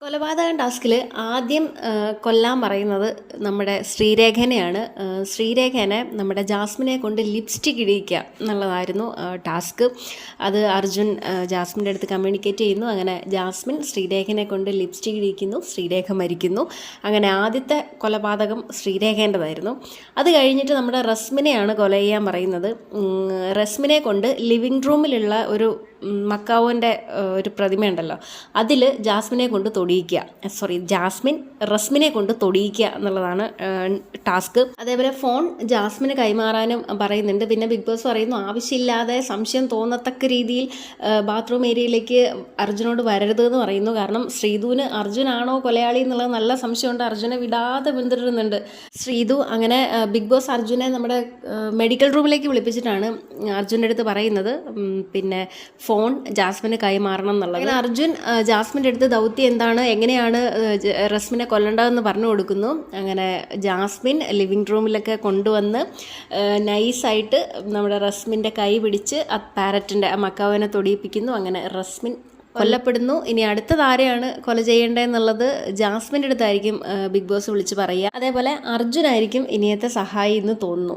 കൊലപാതകം ടാസ്കിൽ ആദ്യം കൊല്ലാൻ പറയുന്നത് നമ്മുടെ ശ്രീരേഖനെയാണ്. ശ്രീരേഖനെ നമ്മുടെ ജാസ്മിനെ കൊണ്ട് ലിപ്സ്റ്റിക് ഇടിയിക്കുക എന്നുള്ളതായിരുന്നു ടാസ്ക്. അത് അർജുൻ ജാസ്മിൻ്റെ അടുത്ത് കമ്മ്യൂണിക്കേറ്റ് ചെയ്യുന്നു. അങ്ങനെ ജാസ്മിൻ ശ്രീരേഖനെ കൊണ്ട് ലിപ്സ്റ്റിക് ഇടിയിക്കുന്നു. ശ്രീരേഖ മരിക്കുന്നു. അങ്ങനെ ആദ്യത്തെ കൊലപാതകം ശ്രീരേഖേൻ്റെതായിരുന്നു. അത് കഴിഞ്ഞിട്ട് നമ്മുടെ റസ്മിനെയാണ് കൊല ചെയ്യാൻ പറയുന്നത്. റസ്മിനെ കൊണ്ട് ലിവിങ് റൂമിലുള്ള ഒരു മക്കാവോൻ്റെ ഒരു പ്രതിമയുണ്ടല്ലോ, അതിൽ ജാസ്മിനെ കൊണ്ട് ജാസ്മിൻ റസ്മിനെ കൊണ്ട് തൊടിയിക്കുക എന്നുള്ളതാണ് ടാസ്ക്. അതേപോലെ ഫോൺ ജാസ്മിന് കൈമാറാനും പറയുന്നുണ്ട്. പിന്നെ ബിഗ് ബോസ് പറയുന്നു, ആവശ്യമില്ലാതെ സംശയം തോന്നത്തക്ക രീതിയിൽ ബാത്റൂം ഏരിയയിലേക്ക് അർജുനോട് വരരുത് എന്ന് പറയുന്നു. കാരണം ശ്രീധുവിന് അർജുനാണോ കൊലയാളി എന്നുള്ളത് നല്ല സംശയമുണ്ട്. അർജുനെ വിടാതെ പിന്തുടരുന്നുണ്ട് ശ്രീധു. അങ്ങനെ ബിഗ് ബോസ് അർജുനെ നമ്മുടെ മെഡിക്കൽ റൂമിലേക്ക് വിളിപ്പിച്ചിട്ടാണ് അർജുൻ്റെ അടുത്ത് പറയുന്നത് പിന്നെ ഫോൺ ജാസ്മിന് കൈമാറണം എന്നുള്ളത്. അങ്ങനെ അർജുൻ ജാസ്മിൻ്റെ അടുത്ത് ദൗത്യം എന്താണ്, എങ്ങനെയാണ് റസ്മിനെ കൊല്ലേണ്ടതെന്ന് പറഞ്ഞു കൊടുക്കുന്നു. അങ്ങനെ ജാസ്മിൻ ലിവിങ് റൂമിലൊക്കെ കൊണ്ടുവന്ന് നൈസായിട്ട് നമ്മുടെ റസ്മിൻ്റെ കൈ പിടിച്ച് ആ പാരറ്റിൻ്റെ മക്കാവിനെ തൊടിയിപ്പിക്കുന്നു. അങ്ങനെ റസ്മിൻ കൊല്ലപ്പെടുന്നു. ഇനി അടുത്തത് ആരെയാണ് കൊല ചെയ്യേണ്ടതെന്നുള്ളത് ജാസ്മിൻ്റെ അടുത്തായിരിക്കും ബിഗ് ബോസ് വിളിച്ച് പറയുക. അതേപോലെ അർജുനായിരിക്കും ഇനിയത്തെ സഹായി എന്ന് തോന്നുന്നു.